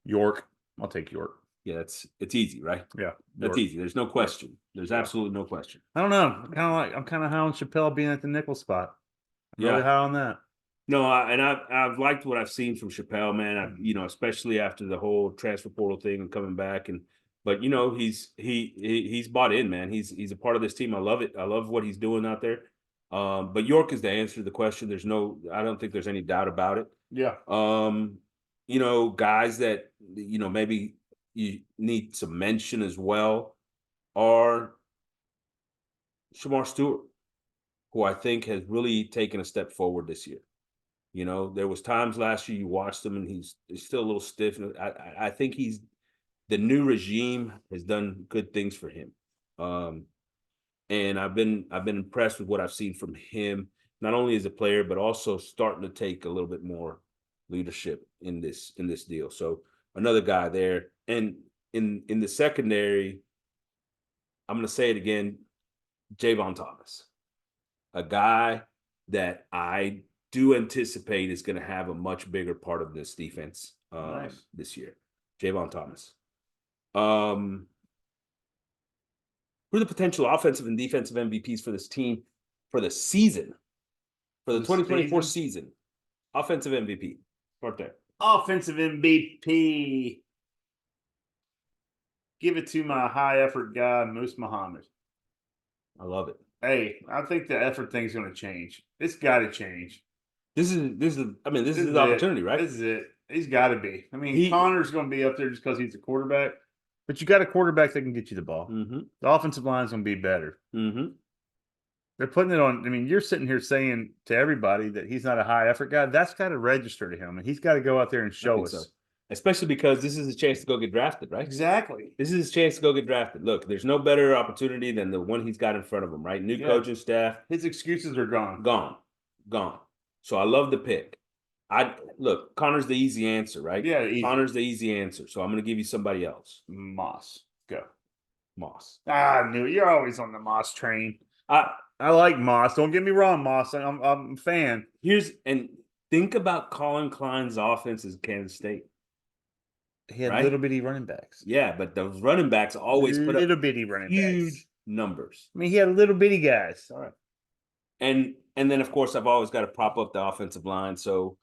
York. I'll take York. Yeah, it's easy, right? Yeah, that's York. easy. There's no question. There's absolutely no question. I don't know. I'm kind of high on Chappelle being at the nickel spot. I'm really high on that. No, I've liked what I've seen from Chappelle, man. Especially after the whole transfer portal thing and coming back, but he's bought in, man. He's a part of this team. I love it. I love what he's doing out there. But York is the answer to the question. I don't think there's any doubt about it. Yeah. Guys that maybe you need some mention as well are Shamar Stewart, who I think has really taken a step forward this year. There was times last year you watched him and he's still a little stiff. I think the new regime has done good things for him. And I've been impressed with what I've seen from him, not only as a player, but also starting to take a little bit more leadership in this deal. So another guy there. And in the secondary, I'm going to say it again, Javon Thomas, a guy that I do anticipate is going to have a much bigger part of this defense this year. Javon Thomas. Who are the potential offensive and defensive MVPs for this team for the season, for the 2024 season? Offensive MVP. Start there. Offensive MVP. Give it to my high effort guy, Moose Muhammad. I love it. Hey, I think the effort thing's going to change. It's got to change. This is his opportunity, right? This is it. He's got to be. I mean, Connor's going to be up there just because he's a quarterback, but you got a quarterback that can get you the ball. Mm-hmm. The offensive line's going to be better. Mm-hmm. They're putting it on. I mean, you're sitting here saying to everybody that he's not a high effort guy. That's got to register to him, and he's got to go out there and show us. So. Especially because this is a chance to go get drafted, right? Exactly. This is his chance to go get drafted. Look, there's no better opportunity than the one he's got in front of him, right? New coaching staff. His excuses are gone. Gone. So I love the pick. Look, Connor's the easy answer, right? Yeah, easy. Connor's the easy answer. So I'm going to give you somebody else. Moss. Go. Moss. I knew it. You're always on the Moss train. I like Moss. Don't get me wrong, Moss. I'm a fan. Think about Colin Klein's offense as Kansas State. He had little bitty running backs. Yeah, but those running backs always put up little bitty running huge numbers. I mean, he had little bitty guys. All right. And then of course I've always got to prop up the offensive line. So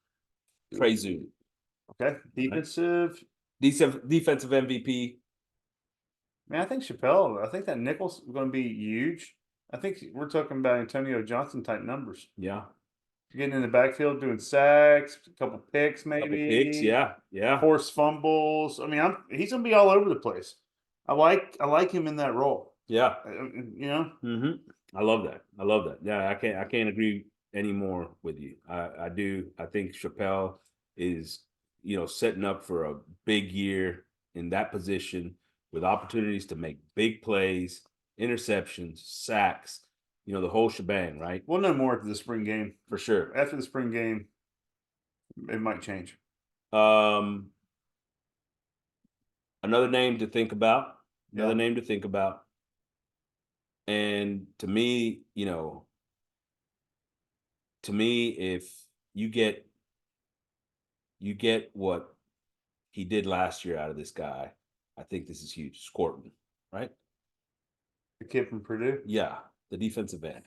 Trey Zune. Okay. Defensive MVP. Man, I think Chappelle. I think that nickel's going to be huge. I think we're talking about Antonio Johnson type numbers. Yeah. Getting in the backfield, doing sacks, a couple picks, maybe. Yeah. Forced fumbles. I mean, he's going to be all over the place. I like him in that role. Yeah. Mm-hmm. I love that. Yeah, I can't agree any more with you. I do. I think Chappelle is, setting up for a big year in that position with opportunities to make big plays, interceptions, sacks, the whole shebang, right? We'll know more after the spring game. For sure. After the spring game, it might change. Another name to think about, Another name to think about. And to me, if you get what he did last year out of this guy, I think this is huge. Scorton, right? The kid from Purdue. Yeah, the defensive end.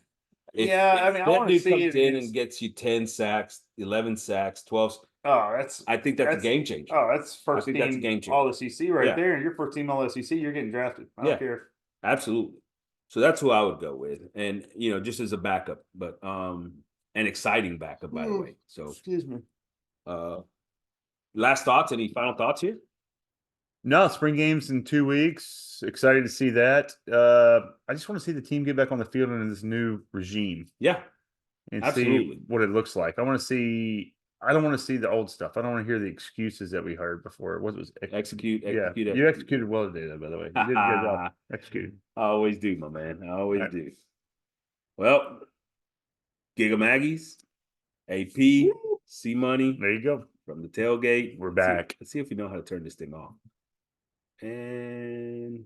I mean, I That want to dude see comes it in against. and gets you 10 sacks, 11 sacks, 12. Oh, that's. I think that's a game changer. Oh, that's first think that's a team game changer. All SEC right Yeah. there, and you're first team All SEC. You're getting drafted. I don't care. Absolutely. So that's who I would go with, and just as a backup, but an exciting backup, by the way. So Excuse me. Last thoughts? Any final thoughts here? No, spring games in 2 weeks. Excited to see that. I just want to see the team get back on the field in this new regime. Yeah, and absolutely. see what it looks like. I want to see. I don't want to see the old stuff. I don't want to hear the excuses that we heard before. What was execute? Yeah, you executed well today, though. By the way, you did a good job. Executed. I always do, my man. I always do. Well, Gig 'em Aggies, AP, C Money. There you go. From the tailgate. We're back. Let's see if we know how to turn this thing off. And